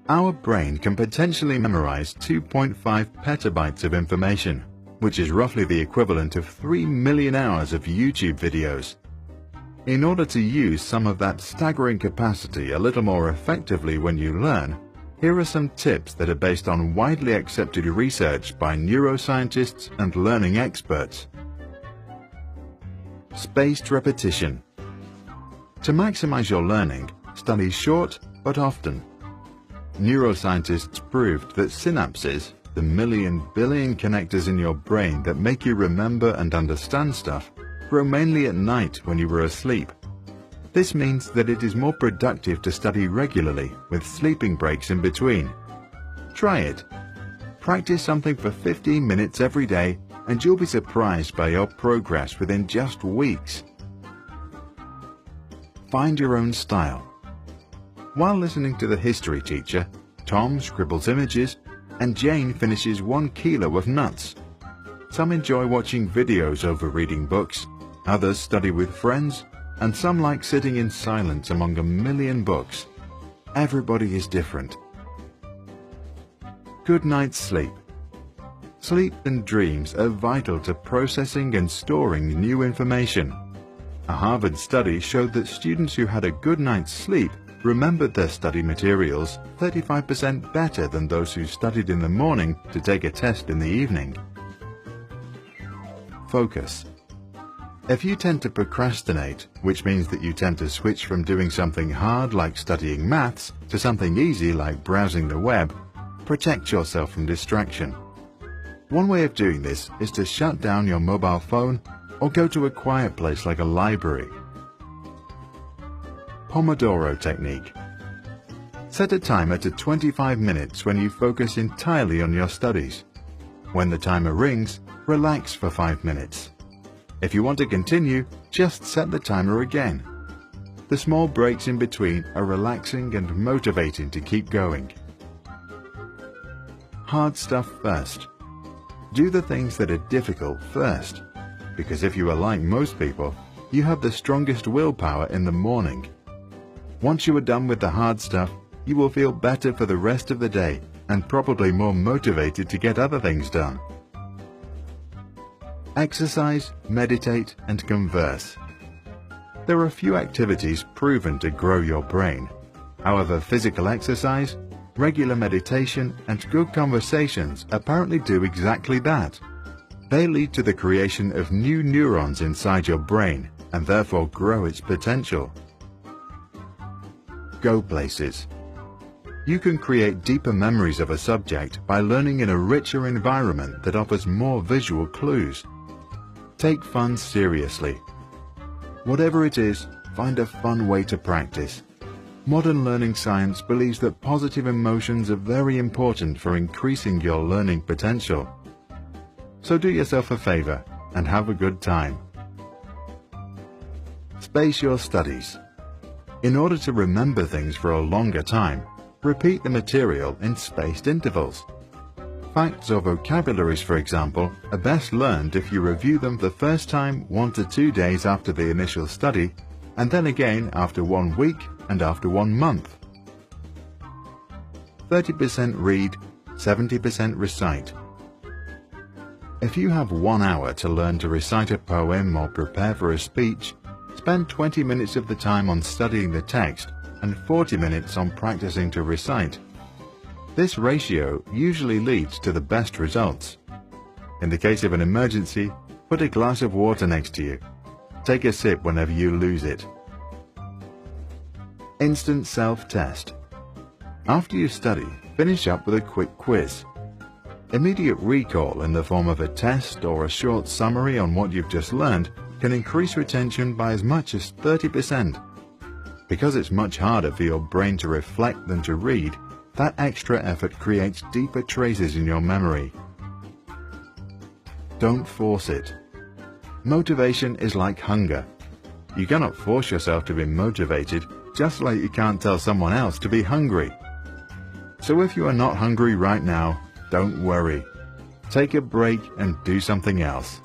Our brain can potentially memorize 2.5 petabytes of information, which is roughly the equivalent of 3 million hours of YouTube videos. In order to use some of that staggering capacity a little more effectively when you learn, here are some tips that are based on widely accepted research by neuroscientists and learning experts. Spaced repetition. To maximize your learning, study short but often. Neuroscientists proved that synapses, the million billion connectors in your brain that make you remember and understand stuff, grow mainly at night when you were asleep. This means that it is more productive to study regularly with sleeping breaks in between. Try it. Practice something for 15 minutes every day and you'll be surprised by your progress within just weeks. Find your own style. While listening to the history teacher, Tom scribbles images and Jane finishes 1 kilo of nuts. Some enjoy watching videos over reading books, others study with friends, and some like sitting in silence among a million books. Everybody is different. Good night's sleep. Sleep and dreams are vital to processing and storing new information. A Harvard study showed that students who had a good night's sleep remembered their study materials 35% better than those who studied in the morning to take a test in the evening. Focus. If you tend to procrastinate, which means that you tend to switch from doing something hard like studying maths to something easy like browsing the web, protect yourself from distraction. One way of doing this is to shut down your mobile phone or go to a quiet place like a library. Pomodoro technique. Set a timer to 25 minutes when you focus entirely on your studies. When the timer rings, relax for 5 minutes. If you want to continue, just set the timer again. The small breaks in between are relaxing and motivating to keep going. Hard stuff first. Do the things that are difficult first, because if you are like most people, you have the strongest willpower in the morning. Once you are done with the hard stuff, you will feel better for the rest of the day and probably more motivated to get other things done. Exercise, meditate, and converse. There are few activities proven to grow your brain. However, physical exercise, regular meditation, and good conversations apparently do exactly that. They lead to the creation of new neurons inside your brain and therefore grow its potential. Go places. You can create deeper memories of a subject by learning in a richer environment that offers more visual clues. Take fun seriously. Whatever it is, find a fun way to practice. Modern learning science believes that positive emotions are very important for increasing your learning potential. So do yourself a favor and have a good time. Space your studies. In order to remember things for a longer time, repeat the material in spaced intervals. Facts or vocabularies, for example, are best learned if you review them the first time 1 to 2 days after the initial study, and then again after 1 week and after 1 month. 30% read, 70% recite. If you have 1 hour to learn to recite a poem or prepare for a speech, spend 20 minutes of the time on studying the text and 40 minutes on practicing to recite. This ratio usually leads to the best results. In the case of an emergency, put a glass of water next to you. Take a sip whenever you lose it. Instant self-test. After you study, finish up with a quick quiz. Immediate recall in the form of a test or a short summary on what you've just learned can increase retention by as much as 30%. Because it's much harder for your brain to reflect than to read, that extra effort creates deeper traces in your memory. Don't force it. Motivation is like hunger. You cannot force yourself to be motivated, just like you can't tell someone else to be hungry. So if you are not hungry right now, don't worry. Take a break and do something else.